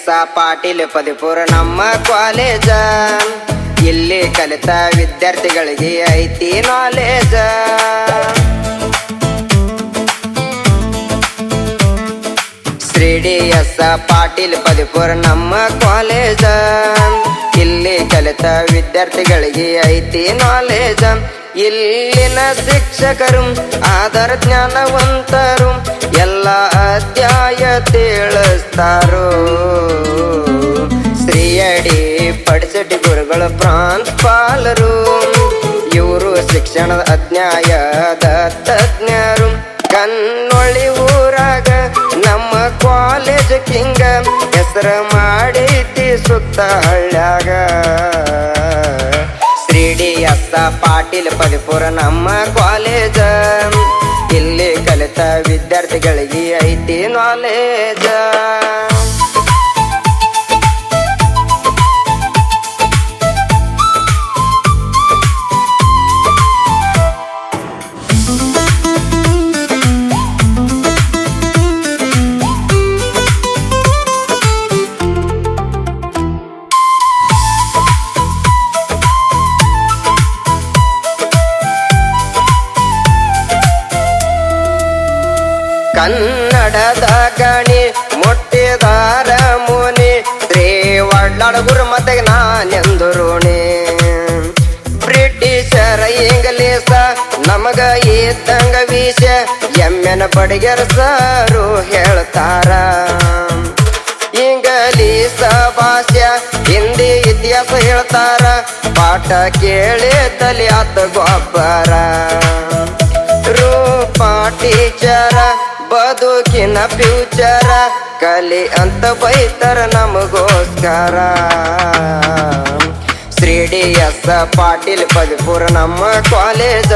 S Patil ಪದಪುರ ನಮ್ಮ college. ಇಲ್ಲಿ ಕಲಿತ ವಿದ್ಯಾರ್ಥಿಗಳಿಗೆ ಐತಿ ನಾಲೇಜ. ಶ್ರೀ ಡಿ ಎಸ್ ಪಾಟೀಲ್ ಪದಪುರ ನಮ್ಮ ಕಾಲೇಜ. ಇಲ್ಲಿ ಕಲಿತ ವಿದ್ಯಾರ್ಥಿಗಳಿಗೆ ಐತಿ ನಾಲೇಜ. ಇಲ್ಲಿನ ಶಿಕ್ಷಕರು ಆಧಾರ ಜ್ಞಾನವಂತರು, ಎಲ್ಲ ಅಧ್ಯಾಯ ತಿಳಿಸ್ತಾರೋ. ಶ್ರೀಯಡಿ ಪಡಿಸಟಿ ಗುರುಗಳು ಪ್ರಾಂಶುಪಾಲರು, ಇವರು ಶಿಕ್ಷಣದ ಅಧ್ಯಾಯದ ತಜ್ಞರು. ಕನ್ನೊಳ್ಳಿ ಊರಾಗ ನಮ್ಮ ಕಾಲೇಜ್ ಕಿಂಗ ಹೆಸರು ಮಾಡೈತಿ ಸುತ್ತ ಹಳ್ಳ್ಯಾಗ. ಶ್ರೀ ಡಿ ಎಸ್ ಪಾಟೀಲ್ ಪದಪುರ ನಮ್ಮ ಕಾಲೇಜ. ಇಲ್ಲಿ ಕಲಿತ ವಿದ್ಯಾರ್ಥಿಗಳಿಗೆ ಐತಿ ನಾಲೇಜ. ಕನ್ನಡದ ಗಣಿ ಮುಟ್ಟಿದಾರ ಮುನಿ, ಶ್ರೀ ವಡ್ಲಾಡ ಗುರುಮತೆಗೆ ನಾನೆಂದುರುಣಿ. ಬ್ರಿಟಿಷರ ಇಂಗ್ಲೀಷ ನಮಗ ಇದ್ದಂಗ ವಿಷ, ಎಮ್ಮೆನ ಬಡಿಗೆರ ಸರು ಹೇಳ್ತಾರ. ಇಂಗ್ಲೀಷ ಭಾಷೆ ಹಿಂದಿ ಇತಿಹಾಸ ಹೇಳ್ತಾರ, ಪಾಠ ಕೇಳಿ ತಲೆ ಆತ ಗೊಬ್ಬರ. ರೂಪ ಟೀಚರ ಬದುಕಿನ ಫ್ಯೂಚರ, ಕಲಿ ಅಂತ ಬೈತರ ನಮಗೋಸ್ಕರ. ಶ್ರೀ ಡಿ ಎಸ್ ಪಾಟೀಲ್ ಪದಪುರ ನಮ್ಮ ಕಾಲೇಜ.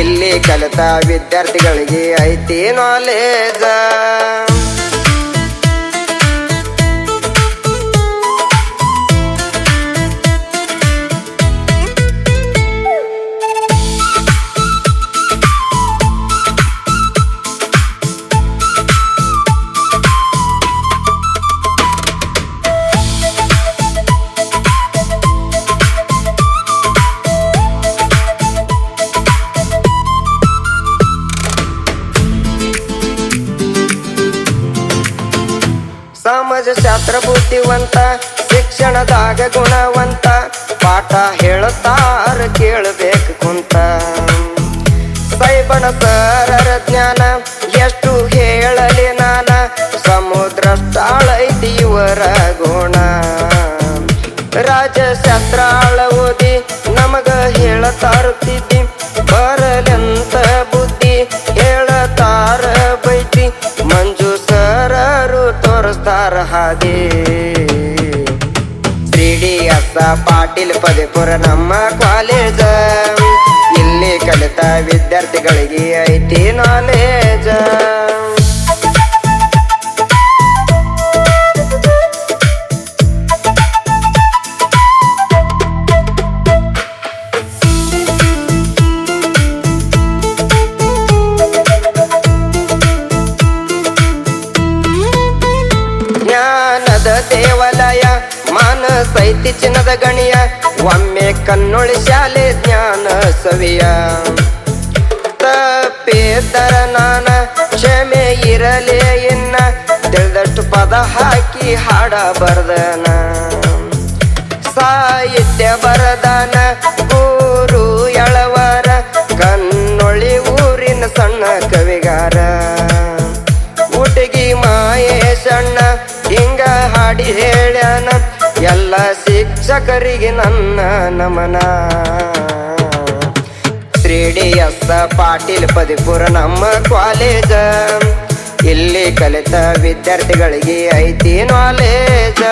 ಇಲ್ಲಿ ಕಲಿತ ವಿದ್ಯಾರ್ಥಿಗಳಿಗೆ ಐತಿ ನಾಲೇಜ. ಸಮಾಜಶಾಸ್ತ್ರ ಬುದ್ಧಿವಂತ, ಶಿಕ್ಷಣದಾಗ ಗುಣವಂತ, ಪಾಠ ಹೇಳುತ್ತಾರ ಕೇಳಬೇಕು ಕುಂತ. ಸೈಬಣ ಸರರ ಜ್ಞಾನ ಎಷ್ಟು ಹೇಳಲಿ ನಾನ, ಸಮುದ್ರಷ್ಟಾಳೈತಿ ಇವರ ಗುಣ. ರಾಜಶಾಸ್ತ್ರಾಳ ಓದಿ ನಮಗ ಹೇಳತಾರ ತಿದ್ದಿ, ಬರಲೆಂತ ಬುದ್ಧಿ ಹೇಳತಾರ ಬೈತಿ. ಮಂಜು ಸರರು ತೋರಿಸ್ತಾರ ಹಾಗೆ. ಶ್ರೀ ಡಿ ಎಸ್ ಪಾಟೀಲ್ ಪದಪುರ ನಮ್ಮ ಕಾಲೇಜ. ಇಲ್ಲಿ ಕಲಿತ ವಿದ್ಯಾರ್ಥಿಗಳಿಗೆ ಐತಿ ನಾಲೇಜ. ದೇವಾಲಯ ಮಾನಸೈತಿ ಚಿನ್ನದ ಗಣಿಯ, ಒಮ್ಮೆ ಕನ್ನೊಳಿ ಶಾಲೆ ಜ್ಞಾನ ಸವಿಯ. ತಪ್ಪಿದ್ದರ ನಾನ ಕ್ಷಮೆ ಇರಲೇ ಇನ್ನ, ತಿಳಿದಷ್ಟು ಪದ ಹಾಕಿ ಹಾಡ ಬರ್ದನ. ಸಾಹಿತ್ಯ ಬರದಾನ ಗುರು ಎಳವರ, ಕನ್ನೊಳಿ ಊರಿನ ಸಣ್ಣ ಕವಿಗಾರ. ಹುಡುಗಿ ಮಾಯೇಶಣ್ಣ ಹಿಂಗ ಹಾಡಿ ಹೇಳ್ಯಾನ, ಎಲ್ಲ ಶಿಕ್ಷಕರಿಗೆ ನನ್ನ ನಮನ. ಶ್ರೀ ಡಿ ಎಸ್ ಪಾಟೀಲ್ ಪದಪುರ ನಮ್ಮ ಕಾಲೇಜ. ಇಲ್ಲಿ ಕಲಿತ ವಿದ್ಯಾರ್ಥಿಗಳಿಗೆ ಐತಿ ನಾಲೇಜ.